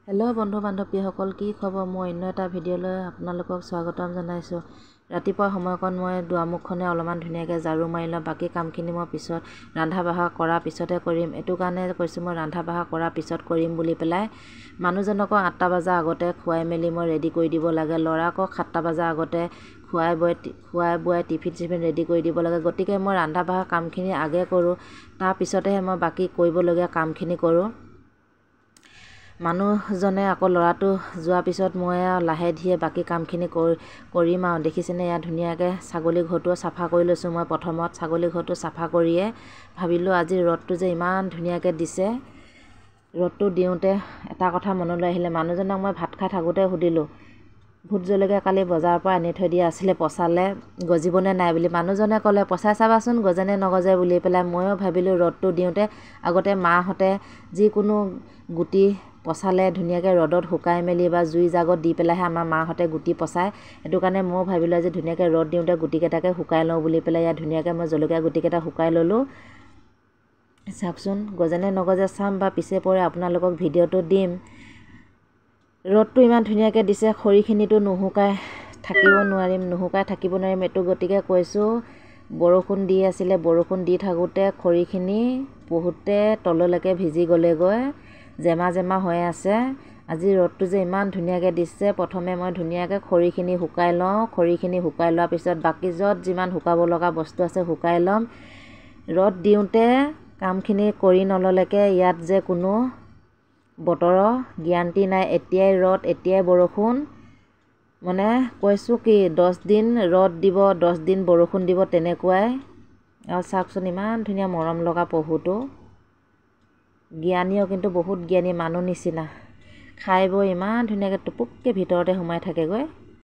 Hello' বন্ধু বান্ধৱীসকল, কি খবৰ? মই অন্য এটা ভিডিঅ'লৈ আপোনালোকক স্বাগতম জনাইছোঁ। ৰাতিপুৱা সময়কণ মই দুৱাৰমুখখনে অলপমান ধুনীয়াকৈ ঝাৰু মাৰি লওঁ। বাকী কামখিনি মই পিছত ৰন্ধা বঢ়া কৰাৰ পিছতে কৰিম। এইটো কাৰণে কৈছোঁ মই ৰন্ধা বঢ়া কৰাৰ পিছত কৰিম বুলি পেলাই। মানুহজনকো 8টা বজাৰ আগতে খুৱাই মেলি মই ৰেডি কৰি দিব লাগে। ল'ৰাকো 7টা বজাৰ আগতে খুৱাই বোৱাই টিফিন ৰেডি কৰি দিব লাগে। গতিকে মই ৰন্ধা বঢ়া কামখিনি আগে কৰোঁ, তাৰপিছতেহে মই বাকী কৰিবলগীয়া কামখিনি কৰোঁ। মানুহজনে আকৌ ল'ৰাটো যোৱাৰ পিছত মই লাহে ধীৰে বাকী কামখিনি কৰিম আৰু। দেখিছেনে, ইয়াত ধুনীয়াকৈ ছাগলী ঘৰটো চাফা কৰি লৈছোঁ। মই প্ৰথমত ছাগলী ঘৰটো চাফা কৰিয়ে ভাবিলোঁ আজি ৰ'দটো যে ইমান ধুনীয়াকৈ দিছে। ৰ'দটো দিওঁতে এটা কথা মনলৈ আহিলে। মানুহজনক মই ভাত খাই থাকোঁতে সুধিলোঁ, ভোট জলকীয়া কালি বজাৰৰ পৰা আনি থৈ দিয়া আছিলে, পচালে গজিবনে নাই বুলি। মানুহজনে ক'লে পচাই চাবাচোন গজেনে নগজে বুলি পেলাই। ময়ো ভাবিলোঁ ৰ'দটো দিওঁতে আগতে মাহঁতে যিকোনো গুটি পচালে ধুনীয়াকৈ ৰ'দত শুকাই মেলি বা জুই জাগত দি পেলাইহে আমাৰ মাহঁতে গুটি পচায়। সেইটো কাৰণে ময়ো ভাবিলোঁ আজি ধুনীয়াকৈ ৰ'দ দিওঁতে গুটিকেইটাকে শুকাই লওঁ বুলি পেলাই ইয়াত ধুনীয়াকৈ মই জলকীয়া গুটিকেইটা শুকাই ল'লোঁ। চাওকচোন গজেনে নগজে চাম বা পিছে পৰে আপোনালোকক ভিডিঅ'টো দিম। ৰ'দটো ইমান ধুনীয়াকৈ দিছে, খৰিখিনিতো নুশুকাই থাকিব নোৱাৰিম এইটো। গতিকে কৈছোঁ বৰষুণ দি আছিলে, বৰষুণ দি থাকোঁতে খৰিখিনি বহুতে তললৈকে ভিজি গ'লেগৈ, জেমা হৈ আছে। আজি ৰ'দটো যে ইমান ধুনীয়াকৈ দিছে, প্ৰথমে মই ধুনীয়াকৈ খৰিখিনি শুকাই লওঁ। খৰিখিনি শুকাই লোৱাৰ পিছত বাকী য'ত যিমান শুকাব লগা বস্তু আছে শুকাই ল'ম। ৰ'দ দিওঁতে কামখিনি কৰি নল'লেকে ইয়াত যে কোনো বতৰৰ গেৰাণ্টি নাই। এতিয়াই ৰ'দ এতিয়াই বৰষুণ, মানে কৈছোঁ কি 10 দিন ৰ'দ দিব 10 দিন বৰষুণ দিব তেনেকুৱাই। আৰু চাওকচোন ইমান ধুনীয়া মৰম লগা পহুটো। জ্ঞানীও কিন্তু বহুত জ্ঞানী মানুহ নিচিনা, খাই বৈ ইমান ধুনীয়াকৈ টুপুককৈ ভিতৰতে সোমাই থাকেগৈ।